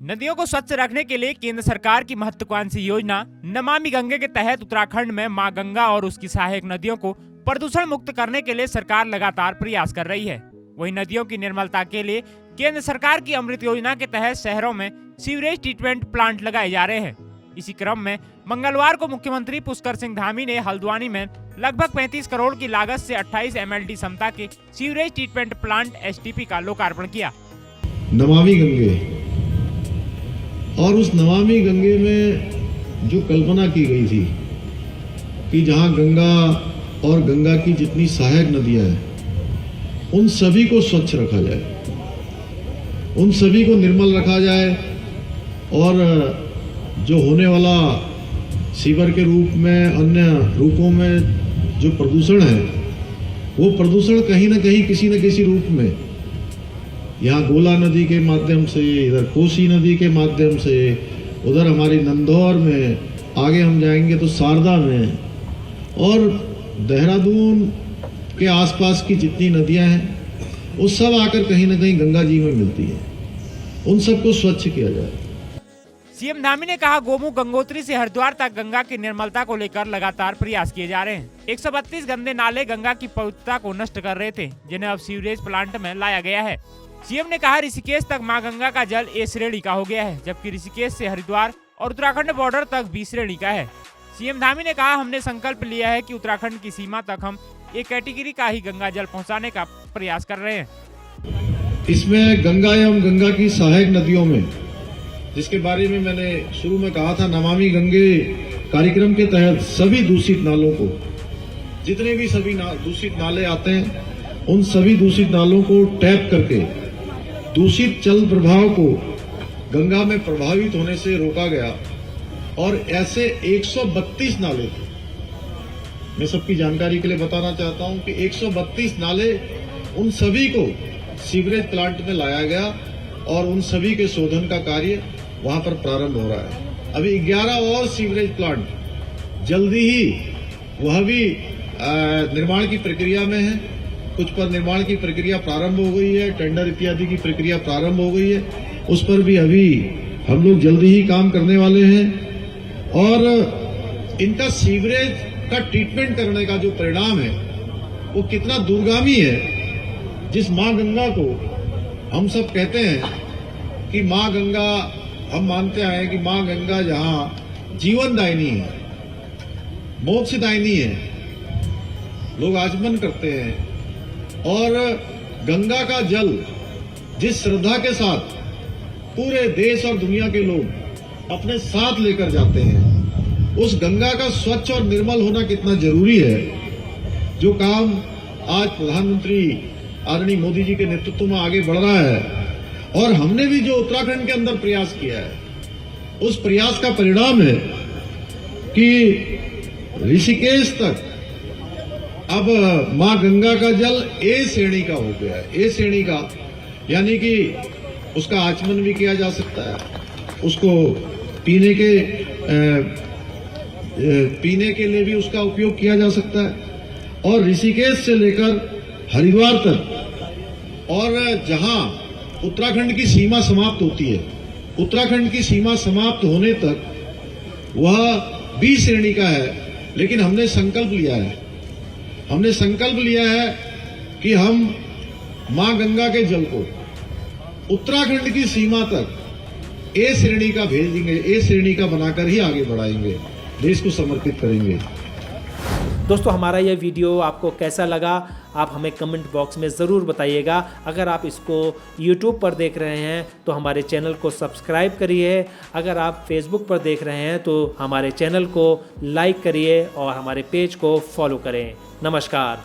नदियों को स्वच्छ रखने के लिए केंद्र सरकार की महत्वाकांक्षी योजना नमामि गंगे के तहत उत्तराखंड में मां गंगा और उसकी सहायक नदियों को प्रदूषण मुक्त करने के लिए सरकार लगातार प्रयास कर रही है। वहीं नदियों की निर्मलता के लिए केंद्र सरकार की अमृत योजना के तहत शहरों में सीवरेज ट्रीटमेंट प्लांट लगाए जा रहे हैं। इसी क्रम में मंगलवार को मुख्यमंत्री पुष्कर सिंह धामी ने हल्द्वानी में लगभग 35 करोड़ की लागत से 28 MLD क्षमता के सीवरेज ट्रीटमेंट प्लांट STP का लोकार्पण किया। नमामि गंगे और उस नमामि गंगे में जो कल्पना की गई थी कि जहां गंगा और गंगा की जितनी सहायक नदियां हैं उन सभी को स्वच्छ रखा जाए, उन सभी को निर्मल रखा जाए और जो होने वाला सीवर के रूप में अन्य रूपों में जो प्रदूषण है वो प्रदूषण कहीं ना कहीं किसी न किसी रूप में यहाँ गोला नदी के माध्यम से, इधर कोसी नदी के माध्यम से, उधर हमारी नंदौर में, आगे हम जाएंगे तो शारदा में और देहरादून के आसपास की जितनी नदियां हैं वो सब आकर कहीं ना कहीं गंगा जी में मिलती है। उन सबको स्वच्छ किया जाए। सीएम धामी ने कहा, गोमुख गंगोत्री से हरिद्वार तक गंगा की निर्मलता को लेकर लगातार प्रयास किए जा रहे हैं। 132 गंदे नाले गंगा की पवित्रता को नष्ट कर रहे थे, जिन्हें अब सीवरेज प्लांट में लाया गया है। सीएम ने कहा, ऋषिकेश तक मां गंगा का जल A श्रेणी का हो गया है, जबकि ऋषिकेश से हरिद्वार और उत्तराखंड बॉर्डर तक B श्रेणी का है। सीएम धामी ने कहा, हमने संकल्प लिया है कि उत्तराखंड की सीमा तक हम A कैटेगरी का ही गंगा जल पहुंचाने का प्रयास कर रहे हैं। इसमें गंगा एवं गंगा की सहायक नदियों में, जिसके बारे में मैंने शुरू में कहा था, नमामि गंगे कार्यक्रम के तहत सभी दूषित नालों को, जितने भी सभी दूषित नाले आते हैं उन सभी दूषित नालों को टैप करके दूषित जल प्रभाव को गंगा में प्रभावित होने से रोका गया और ऐसे 132 नाले थे। मैं सबकी जानकारी के लिए बताना चाहता हूं कि 132 नाले, उन सभी को सीवरेज प्लांट में लाया गया और उन सभी के शोधन का कार्य वहां पर प्रारंभ हो रहा है। अभी 11 और सीवरेज प्लांट जल्दी ही वह भी निर्माण की प्रक्रिया में है। कुछ पर निर्माण की प्रक्रिया प्रारंभ हो गई है, टेंडर इत्यादि की प्रक्रिया प्रारंभ हो गई है, उस पर भी अभी हम लोग जल्दी ही काम करने वाले हैं। और इनका सीवरेज का ट्रीटमेंट करने का जो परिणाम है वो कितना दूरगामी है। जिस मां गंगा को हम सब कहते हैं कि मां गंगा, हम मानते हैं कि मां गंगा जहां जीवनदायिनी है, मोक्षदायिनी है, लोग आचमन करते हैं और गंगा का जल जिस श्रद्धा के साथ पूरे देश और दुनिया के लोग अपने साथ लेकर जाते हैं, उस गंगा का स्वच्छ और निर्मल होना कितना जरूरी है। जो काम आज प्रधानमंत्री आदरणीय मोदी जी के नेतृत्व में आगे बढ़ रहा है और हमने भी जो उत्तराखंड के अंदर प्रयास किया है, उस प्रयास का परिणाम है कि ऋषिकेश तक अब मां गंगा का जल A श्रेणी का हो गया है। A श्रेणी का यानी कि उसका आचमन भी किया जा सकता है, उसको पीने के लिए भी उसका उपयोग किया जा सकता है। और ऋषिकेश से लेकर हरिद्वार तक और जहां उत्तराखंड की सीमा समाप्त होती है, उत्तराखंड की सीमा समाप्त होने तक वह B श्रेणी का है। लेकिन हमने संकल्प लिया है कि हम मां गंगा के जल को उत्तराखंड की सीमा तक A श्रेणी का भेज देंगे, A श्रेणी का बनाकर ही आगे बढ़ाएंगे, देश को समर्पित करेंगे। दोस्तों, हमारा यह वीडियो आपको कैसा लगा आप हमें कमेंट बॉक्स में ज़रूर बताइएगा। अगर आप इसको YouTube पर देख रहे हैं तो हमारे चैनल को सब्सक्राइब करिए। अगर आप Facebook पर देख रहे हैं तो हमारे चैनल को लाइक करिए और हमारे पेज को फॉलो करें। नमस्कार।